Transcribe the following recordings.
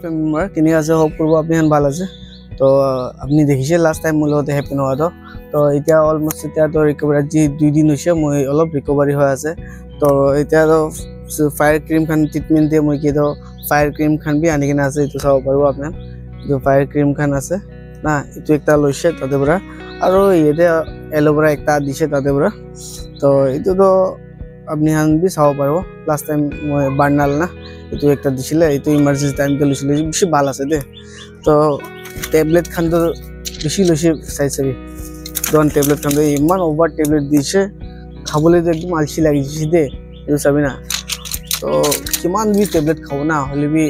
family member কিনে আছে hope কৰব আপনি হান ভালো আছে তো আপনি দেখিছে লাস্ট টাইম মোৰ লগতে হ্যাপি নোৱা তো এতিয়া অলমোস্ট এতিয়া তো ৰিকভাৰি আজি 2 দিন হৈছে মই অলপ ৰিকভাৰি হৈ আছে তো এতিয়া তো ফায়াৰ ক্ৰীম খান ট্ৰিটমেন্ট দিয়ে মই কিটো ফায়াৰ ক্ৰীম খান বি আনি কিনে আছে এইটো চাব পাৰো আপোনাৰ जो फायर क्रीम खान আছে না এটো একটা লইছে তাতে বড়া আর এতে এলোভেরা একটা দিছে তাতে বড়া তো এটো তো আপনি হান বি চাও পারবো লাস্ট টাইম মই বার্নাল না এটো একটা দিছিলে এটো ইমার্জেন্সি টাইম তে লইছিলে বেশি ভালো আছে দে তো ট্যাবলেট খান তো বেশি লইছে চাইছবি দন ট্যাবলেট খান ইমান ওভার ট্যাবলেট দিছে খাবলে তো একদম আলসি লাগিছে দে এটো চাবি না তো কিমান বি ট্যাবলেট খাও না হলে বি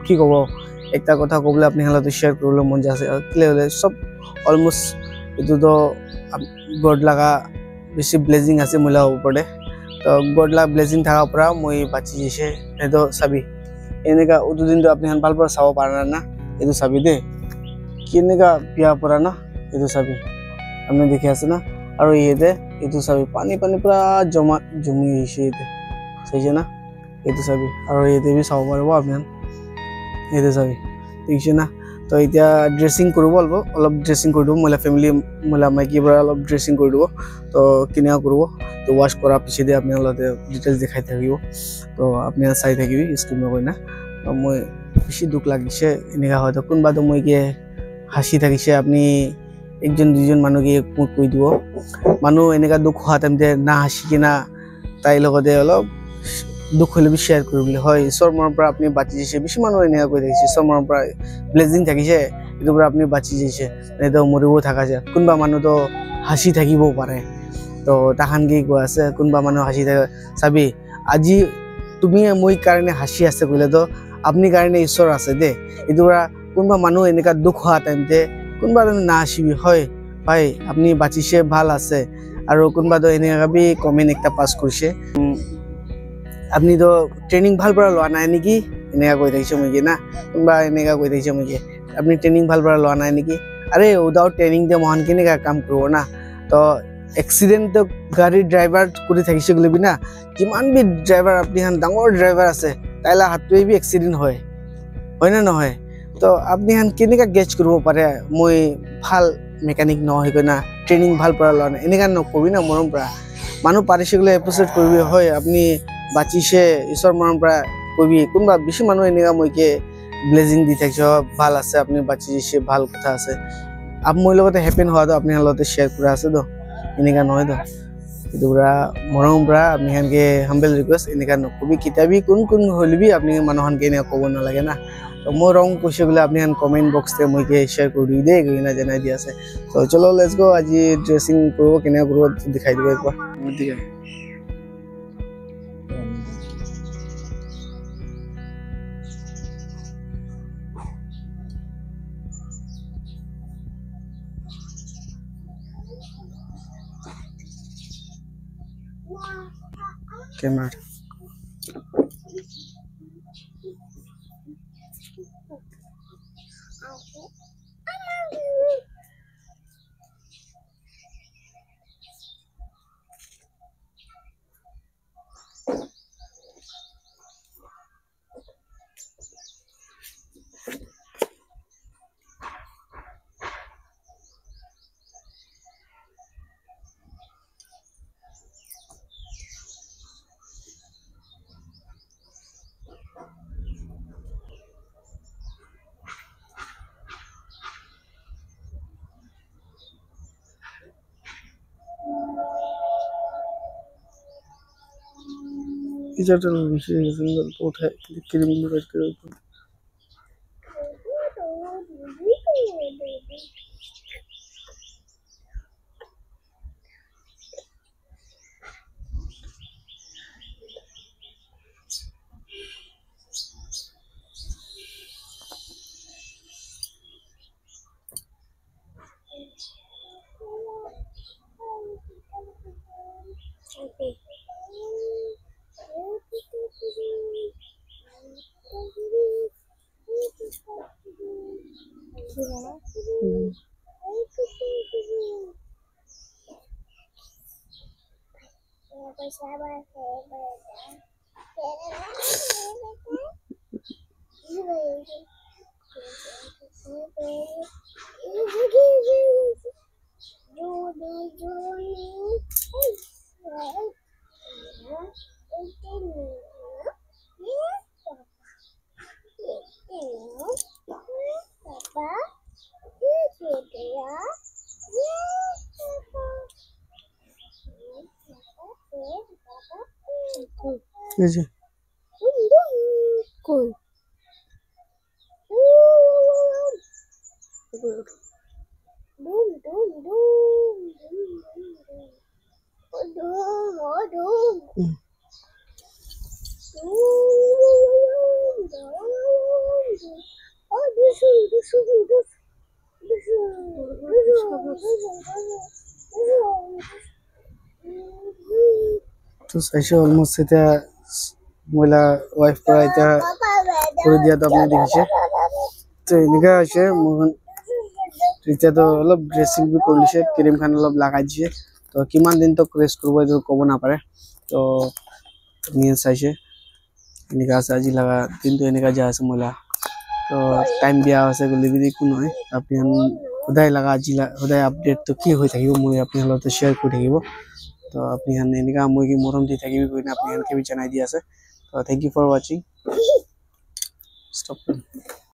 কি কব একটা কথা কবলে আপনি হালতে শেয়ার করলে মন যাচ্ছে ক্লে হলে সব অলমোস্ট এটো তো গড লাগা বেশি ব্লেজিং আছে মইলা উপরে তো গড লাগা ব্লেজিং থাকা পরা মই বাঁচি যেছে এটো সাবি এনেকা ও দুদিন তো আপনি হান ভাল পরা চাও পারা না এটো সাবি দে কিনেকা পিয়া পরা না এটো সাবি আপনি দেখে আছে না আর এতে এটো সাবি পানি পানি পুরা জমি হইছে এতে সইছে না এটো সাবি আর এতে বি চাও পারবো আপনি এতে যাবি দেখছে না তো এতিয়া ড্রেসিং করব অলপ ড্রেসিং করে দেব মহিলা ফ্যামিলি মহিলা মাইকি বড় অলপ ড্রেসিং করে দেব তো কিনা করব তো ওয়াশ করা পিছে দিয়ে আপনি অলতে ডিটেইলস দেখাই থাকিব তো আপনি চাই থাকিবি স্ক্রিন কই না তো মই বেশি দুঃখ লাগিছে এনেকা হয়তো কোনবা তো মই কি হাসি থাকিছে আপনি একজন দুইজন মানুকে কই দিব মানুহ এনেকা দুঃখ হওয়া টাইমতে না হাসি কিনা তাই লগতে অলপ দুঃখ হলে বি শেয়ার করবলে হয় ঈশ্বর মনৰ পৰা আপনি বাঁচি যাইছে বেশি মানুহ এনেকা কই থাকিছে ঈশ্বৰ মনৰ পৰা ব্লেজিং থাকিছে এটো পৰা আপনি বাঁচি যাইছে নেতো মৰিব থাকা যায় কোনবা মানুহ তো হাসি থাকিব পাৰে তো তাহান কি কই আছে কোনবা মানুহ হাসি থাকে চাবি আজি তুমি মই কাৰণে হাসি আছে কইলে তো আপনি কাৰণে ঈশ্বৰ আছে দে এটো পৰা কোনবা মানুহ এনেকা দুঃখ হওয়া টাইমতে কোনবা না হাসিবি হয় ভাই আপনি বাঁচিছে ভাল আছে আৰু কোনবা তো এনেকা বি কমেন্ট একটা পাস কৰিছে আপনি তো ট্রেনিং ভাল পড়া লোয়া নাই নাকি এনেকা কই থাকিছে মই কি না কোনবা এনেকা কই থাকিছে মই কি আপনি ট্রেনিং ভাল পড়া লোয়া নাই নাকি আরে উইদাউট ট্রেনিং দে মহান কেনেকা কাম করব না তো এক্সিডেন্ট তো গাড়ি ড্রাইভার করে থাকিছে গলিবি না কিমান বি ড্রাইভার আপনি হান ডাঙৰ ড্রাইভার আছে তাইলা হাতটোই বি এক্সিডেন্ট হয় না নহয় তো আপনি হান কেনেকা গেজ করব পারে মই ভাল মেকানিক নহয় কইনা ট্রেনিং ভাল পড়া লোয়া নাই এনেকা নকবি না মৰম পৰা মানুহ পাৰিছে গলে এপিসোড কৰিবি হয় আপনি বাঁচিছে ঈশ্বৰ মনৰ পৰা কবি কোনবা বেশি মানুহ এনেকা মইকে ব্লেজিং দি থাকিছ ভাল আছে আপনি বাঁচি যাইছে ভাল কথা আছে আপ মই লগতে হ্যাপেন হওয়া তো আপনি লগতে শেয়ার করে আছে তো এনেকা নহয় তো এটো পুরা মৰম পৰা আপনি হানকে হাম্বল রিকোয়েস্ট এনেকা নকবি কিতাবি কোন হলিবি আপনি মানুহনকে এনেকা কব না লাগে না তো মই রং কৈছে বলে আপনি হান কমেন্ট বক্সতে মইকে শেয়ার কৰি দি দে গইনা জানাই দি আছে তো চলো লেটস গো আজি ড্রেসিং করব কেনে করব দেখাই দিব একবার ঠিক আছে कैमरा इजाजत विषय सिंगल पोर्ट है क्रीम रेड कलर का এই যে কই তো চাইছে অলমোস্ট এতিয়া মহিলা ওয়াইফ পৰা এতিয়া কৰি দিয়াটো আপুনি দেখিছে তো এনেকা হৈছে মোৰ এতিয়াতো অলপ ড্ৰেছিং বি কৰি দিছে ক্ৰীম খান অলপ লগাই দিছে তো কিমান দিন তক ৰেষ্ট কৰিব এইটো ক'ব নাপাৰে তো আপুনি চাইছে এনেকা আছে আজি লগা দিনটো এনেকা যা আছে মহিলা তো টাইম দিয়া আছে গ'লে বুলি একো নহয় আপুনি সদায় লগা আজি সদায় আপডেটটো কি হৈ থাকিব মই আপোনাৰ লগত শ্বেয়াৰ কৰি থাকিব তো আপনি এনেকা মই কি মৰম দি থাকিবি কইনা আপনি এনেকে জনাই দি আছে তো thank you for watching stop